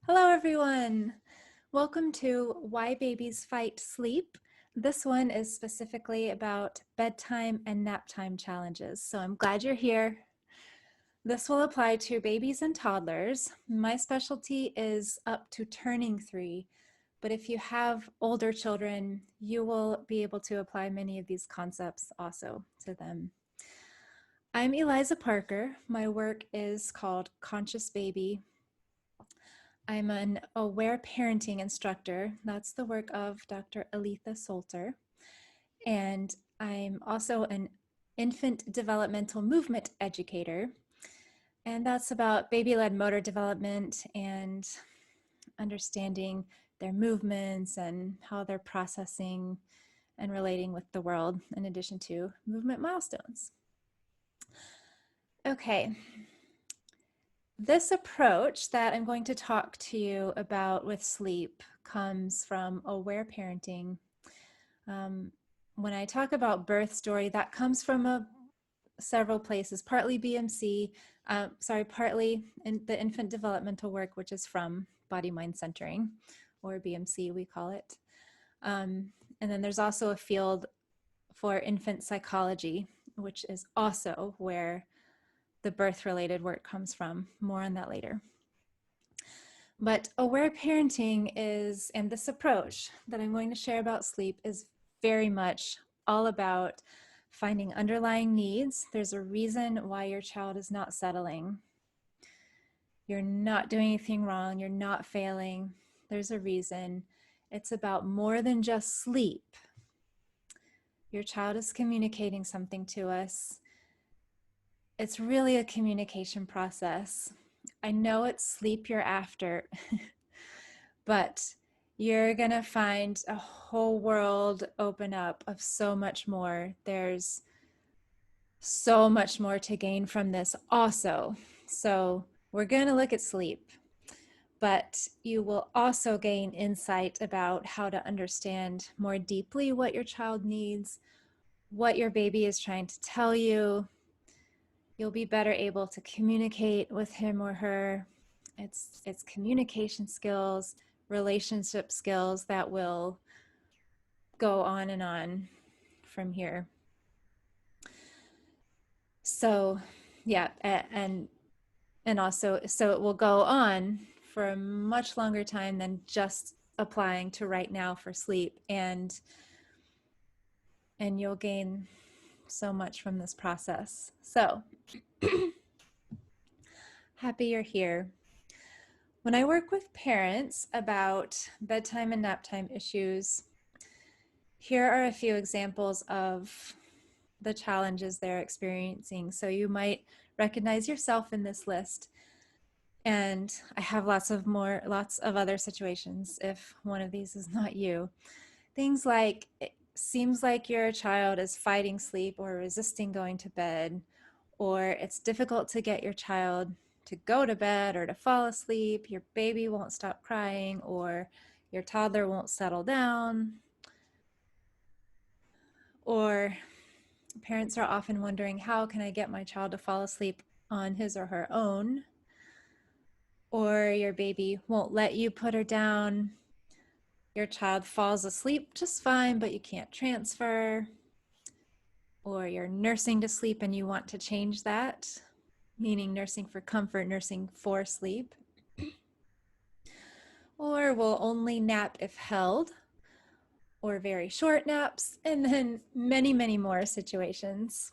Hello, everyone. Welcome to Why Babies Fight Sleep. This one is specifically about bedtime and naptime challenges, so I'm glad you're here. This will apply to babies and toddlers. My specialty is up to turning 3, but if you have older children, you will be able to apply many of these concepts also to them. I'm Eliza Parker. My work is called Conscious Baby. I'm an aware parenting instructor. That's the work of Dr. Aletha Solter. And I'm also an infant developmental movement educator. And that's about baby-led motor development and understanding their movements and how they're processing and relating with the world, in addition to movement milestones. Okay. This approach that I'm going to talk to you about with sleep comes from aware parenting. When I talk about birth story, that comes from several places, partly BMC, partly in the infant developmental work, which is from Body Mind Centering, or BMC we call it. And then there's also a field for infant psychology, which is also where the birth-related work comes from. More on that later. But aware parenting is, and this approach that I'm going to share about sleep is very much all about finding underlying needs. There's a reason why your child is not settling. You're not doing anything wrong. You're not failing. There's a reason. It's about more than just sleep. Your child is communicating something to us. It's really a communication process. I know it's sleep you're after, but you're gonna find a whole world open up of so much more. There's so much more to gain from this also. So we're gonna look at sleep, but you will also gain insight about how to understand more deeply what your child needs, what your baby is trying to tell you. You'll be better able to communicate with him or her. It's communication skills, relationship skills that will go on and on from here. So yeah, and also, so it will go on for a much longer time than just applying to right now for sleep, and you'll gain so much from this process. So happy you're here. When I work with parents about bedtime and naptime issues, here are a few examples of the challenges they're experiencing. So you might recognize yourself in this list. And I have lots of other situations if one of these is not you. Things like, it seems like your child is fighting sleep or resisting going to bed, or it's difficult to get your child to go to bed or to fall asleep, your baby won't stop crying, or your toddler won't settle down, or parents are often wondering, how can I get my child to fall asleep on his or her own? Or your baby won't let you put her down. Your child falls asleep just fine, but you can't transfer. Or you're nursing to sleep and you want to change that, meaning nursing for comfort, nursing for sleep. Or will only nap if held, or very short naps, and then many, many more situations.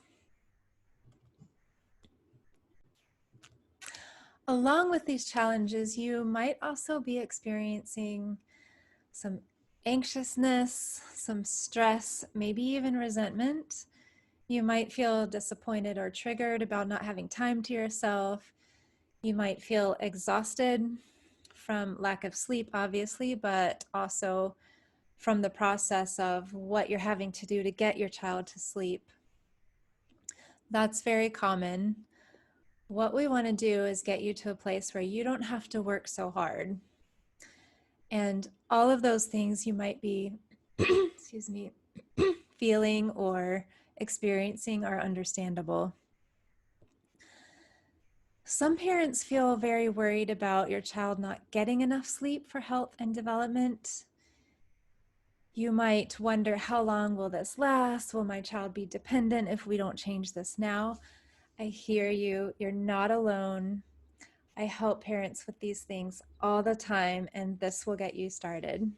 Along with these challenges, you might also be experiencing some anxiousness, some stress, maybe even resentment. You might feel disappointed or triggered about not having time to yourself. You might feel exhausted from lack of sleep, obviously, but also from the process of what you're having to do to get your child to sleep. That's very common. What we want to do is get you to a place where you don't have to work so hard. And all of those things you might be, excuse me, feeling or experiencing are understandable. Some parents feel very worried about your child not getting enough sleep for health and development. You might wonder, how long will this last? Will my child be dependent if we don't change this now? I hear you. You're not alone. I help parents with these things all the time, and this will get you started.